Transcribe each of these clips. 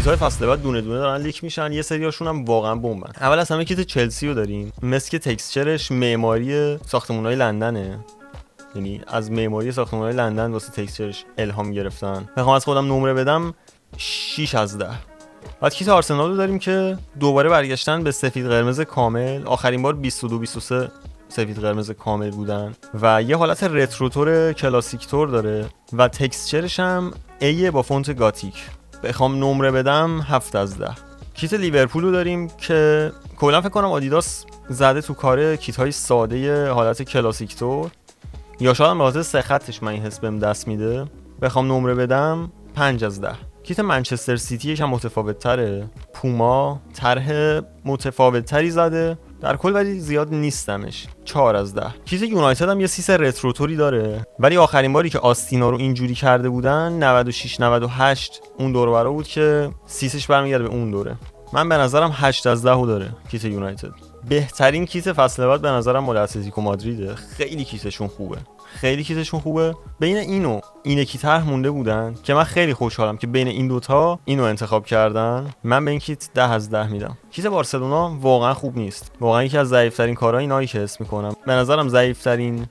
کیت‌های فصل بعد دونه دونه دارن لیک میشن، یه سریاشون هم واقعا بمبن. اول از همه کیت چلسی رو داریم، مثل تکسچرش معماری ساختمان‌های لندنه، یعنی از معماری ساختمان‌های لندن واسه تکسچرش الهام گرفتن. بخوام از خودم نمره بدم 6 از 10. بعد کیت آرسنال رو داریم که دوباره برگشتن به سفید قرمز کامل، آخرین بار 22 23 سفید قرمز کامل بودن و یه حالت رتروتور کلاسیک تور داره و تکسچرش هم A با فونت گاتیک. بخوام نمره بدم 7 از 10. کیت لیورپول رو داریم که کلا فکر کنم آدیداس زده تو کار کیت‌های ساده حالت کلاسیک تور، یا شاید به خاطر سه خطش من این حس بهم دست میده. بخوام نمره بدم 5 از 10. کیت منچستر سیتی یکم متفاوت تره، پوما طرح متفاوت تری زده در کل ولی زیاد نیستمش، 4 از 10. کیت یونایتد هم یه سیس رتروتوری داره ولی آخرین باری که آستینا رو اینجوری کرده بودن 96 98 اون دور برا بود که سیسش برمیگرده به اون دوره. من به نظرم 8 از 10 داره کیت یونایتد. بهترین کیت فصل بعد به نظرم مال اتلتیکو مادریده، خیلی کیتشون خوبه، خیلی کیتشون خوبه. بین اینو اینکی طرح مونده بودن که من خیلی خوشحالم که بین این دوتا اینو انتخاب کردن. من به این کیت 10 از 10 میدم. کیت بارسلونا واقعا خوب نیست، واقعا یکی از ضعیف‌ترین کارهای اینایی که حس میکنم. به نظرم ضعیف‌ترین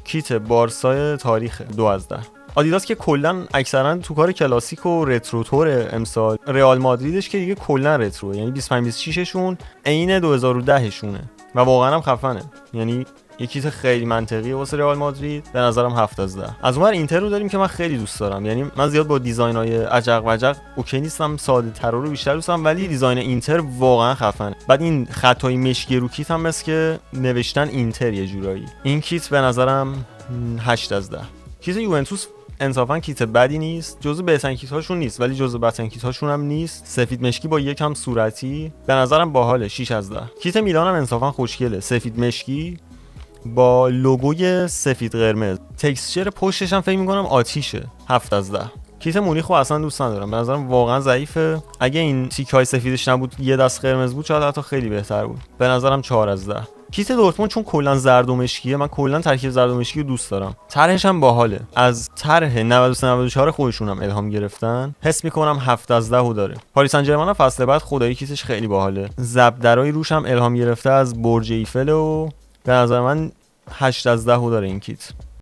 کیت بارسای تاریخ، 2 از 10. آدیداس که کلا اکثرا تو کار کلاسیک و رتروتور امسال، رئال مادریدش که دیگه کلا رترو، یعنی 25 26 شون عین 2010 شونه و واقعا هم خفنه، یعنی یه کیت خیلی منطقیه واسه رئال مادرید. به نظرم 7 از 10. از اونور اینتر رو داریم که من خیلی دوست دارم، یعنی من زیاد با دیزاین‌های عجق وجق اوکی نیستم، ساده تر رو بیشتر دوست دارم، ولی دیزاین اینتر واقعا خفنه. بعد این خطای مشکی رو کیت هم مثل که نوشتن اینتر یه جورایی. این کیت به نظرم 8 از 10. کیت یوونتوس انصافا کیت بدی نیست، جزو بهترین کیت هاشون نیست ولی جزو بدترین کیت هاشون هم نیست. سفید مشکی با یکم صورتی به نظرم باحاله، 6 از 10. کیت میلان هم انصافا خوشگله، سفید مشکی با لوگوی سفید قرمز، تکسچر پشتش هم فکر می‌کنم آتیشه، 7 از 10. کیت مونیخو اصلا دوست ندارم، به نظرم واقعا ضعیفه. اگه این تیکای سفیدش نبود یه دست قرمز بود شاید حتی خیلی بهتر بود. به نظرم 4 از 10. کیت دورتموند چون کلا زرد و مشکیه، من کلا ترکیب زرد و مشکی رو دوست دارم. طرحش هم باحاله، از طرح 93 94 خودشون هم الهام گرفتن. حس میکنم 7 از 10 داره. پاریس سن ژرمن فصل بعد خدایی کیتش خیلی باحاله، زبدرای روش هم الهام گرفته از برج ایفل و به نظر من 8 از 10 داره این کیت.